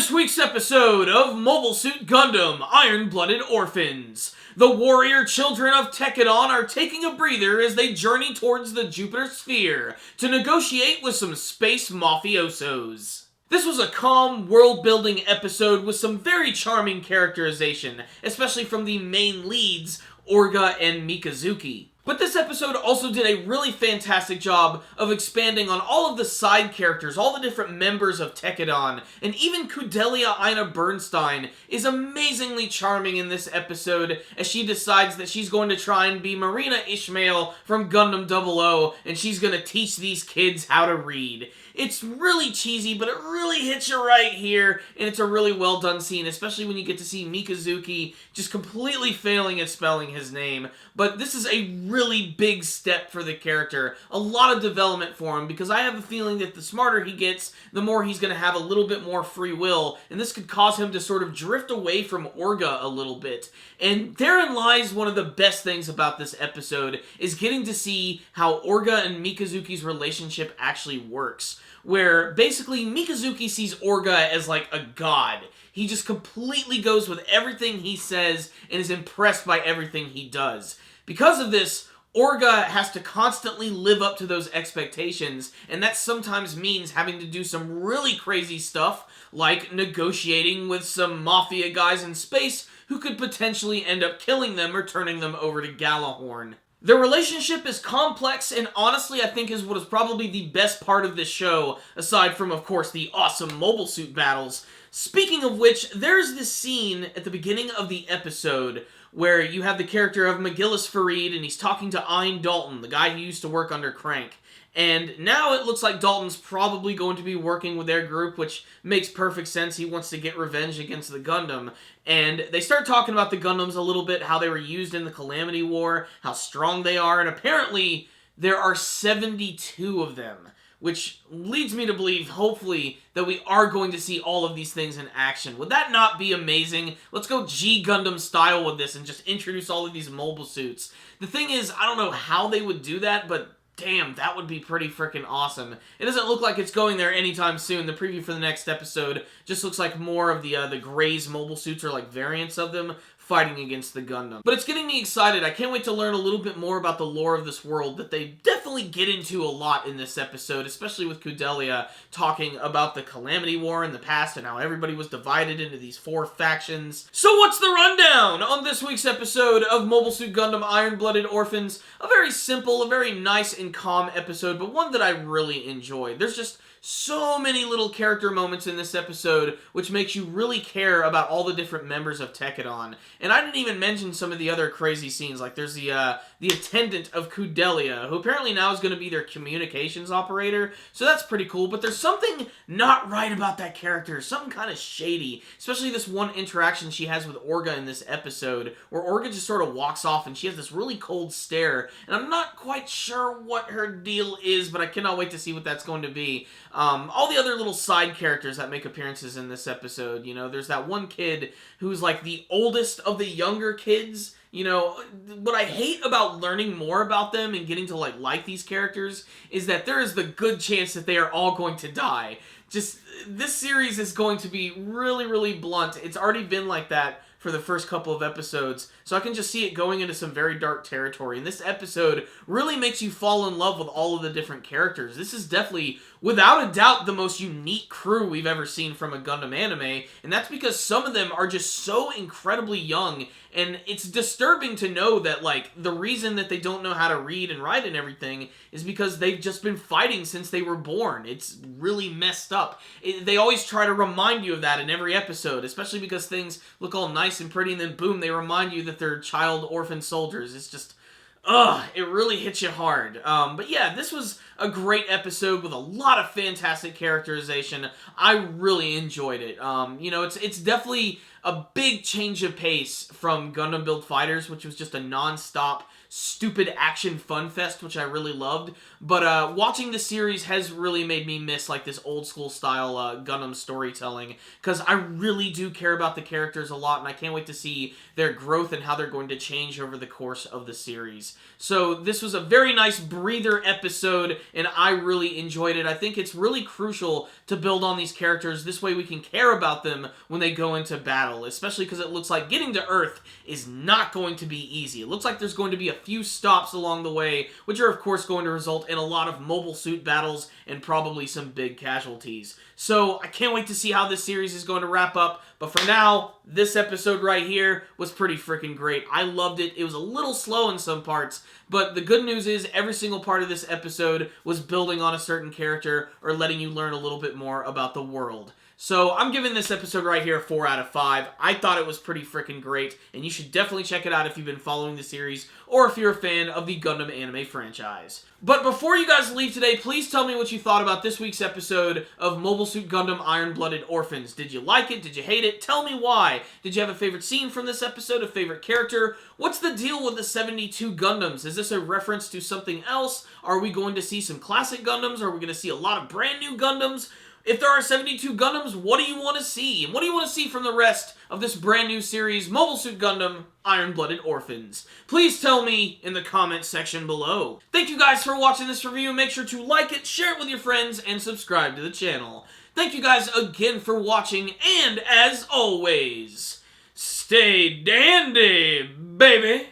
this week's episode of Mobile Suit Gundam Iron-Blooded Orphans. The warrior children of Tekkedon are taking a breather as they journey towards the Jupiter sphere to negotiate with some space mafiosos. This was a calm, world-building episode with some very charming characterization, especially from the main leads, Orga and Mikazuki. But this episode also did a really fantastic job of expanding on all of the side characters, all the different members of Tekkedon, and even Kudelia Ina Bernstein is amazingly charming in this episode as she decides that she's going to try and be Marina Ishmael from Gundam 00, and she's going to teach these kids how to read. It's really cheesy, but it really hits you right here, and it's a really well done scene, especially when you get to see Mikazuki just completely failing at spelling his name. But this is a really big step for the character, a lot of development for him, because I have a feeling that the smarter he gets, the more he's going to have a little bit more free will, and this could cause him to sort of drift away from Orga a little bit. And therein lies one of the best things about this episode, is getting to see how Orga and Mikazuki's relationship actually works. Where basically Mikazuki sees Orga as like a god. He just completely goes with everything he says and is impressed by everything he does. Because of this, Orga has to constantly live up to those expectations, and that sometimes means having to do some really crazy stuff, like negotiating with some mafia guys in space who could potentially end up killing them or turning them over to Galahorn. Their relationship is complex, and honestly I think is what is probably the best part of this show, aside from, of course, the awesome mobile suit battles. Speaking of which, there's this scene at the beginning of the episode where you have the character of McGillis Farid, and he's talking to Ein Dalton, the guy who used to work under Crank. And now it looks like Dalton's probably going to be working with their group, which makes perfect sense. He wants to get revenge against the Gundam. And they start talking about the Gundams a little bit, how they were used in the Calamity War, how strong they are, and apparently there are 72 of them, which leads me to believe, hopefully, that we are going to see all of these things in action. Would that not be amazing? Let's go G-Gundam style with this and just introduce all of these mobile suits. The thing is, I don't know how they would do that, but damn, that would be pretty freaking awesome. It doesn't look like it's going there anytime soon. The preview for the next episode just looks like more of the Grey's mobile suits, or like variants of them, fighting against the Gundam. But it's getting me excited. I can't wait to learn a little bit more about the lore of this world that they definitely get into a lot in this episode, especially with Kudelia talking about the Calamity War in the past and how everybody was divided into these 4 factions. So what's the rundown on this week's episode of Mobile Suit Gundam Iron-Blooded Orphans? A very simple, a very nice and calm episode, but one that I really enjoyed. There's just so many little character moments in this episode, which makes you really care about all the different members of Tekkedon. And I didn't even mention some of the other crazy scenes, like there's the attendant of Kudelia, who apparently now is going to be their communications operator, so that's pretty cool, but there's something not right about that character, something kind of shady, especially this one interaction she has with Orga in this episode, where Orga just sort of walks off and she has this really cold stare, and I'm not quite sure what her deal is, but I cannot wait to see what that's going to be. All the other little side characters that make appearances in this episode, you know, there's that one kid who's like the oldest of the younger kids. You know, what I hate about learning more about them and getting to like these characters is that there is the good chance that they are all going to die. Just, this series is going to be really, really blunt. It's already been like that for the first couple of episodes, so I can just see it going into some very dark territory. And this episode really makes you fall in love with all of the different characters. This is definitely, without a doubt, the most unique crew we've ever seen from a Gundam anime, and that's because some of them are just so incredibly young, and it's disturbing to know that, like, the reason that they don't know how to read and write and everything is because they've just been fighting since they were born. It's really messed up. They always try to remind you of that in every episode, especially because things look all nice and pretty, and then boom, they remind you that they're child orphan soldiers. It's just, it really hits you hard. But yeah, this was a great episode with a lot of fantastic characterization. I really enjoyed it. You know, it's definitely a big change of pace from Gundam Build Fighters, which was just a non-stop stupid action fun fest, which I really loved. But watching the series has really made me miss like this old school style Gundam storytelling, because I really do care about the characters a lot, and I can't wait to see their growth and how they're going to change over the course of the series. So this was a very nice breather episode, and I really enjoyed it. I think it's really crucial to build on these characters. This way we can care about them when they go into battle, especially because it looks like getting to Earth is not going to be easy. It looks like there's going to be a few stops along the way, which are of course going to result in a lot of mobile suit battles and probably some big casualties. So I can't wait to see how this series is going to wrap up, but for now, this episode right here was pretty freaking great. I loved it. It was a little slow in some parts, but the good news is every single part of this episode was building on a certain character or letting you learn a little bit more about the world. So I'm giving this episode right here a 4 out of 5. I thought it was pretty freaking great, and you should definitely check it out if you've been following the series or if you're a fan of the Gundam anime franchise. But before you guys leave today, please tell me what you thought about this week's episode of Mobile Suit Gundam Iron-Blooded Orphans. Did you like it? Did you hate it? Tell me why. Did you have a favorite scene from this episode, a favorite character? What's the deal with the 72 Gundams? Is this a reference to something else? Are we going to see some classic Gundams? Are we going to see a lot of brand new Gundams? If there are 72 Gundams, what do you want to see? And what do you want to see from the rest of this brand new series, Mobile Suit Gundam Iron-Blooded Orphans? Please tell me in the comments section below. Thank you guys for watching this review. Make sure to like it, share it with your friends, and subscribe to the channel. Thank you guys again for watching, and as always, stay dandy, baby!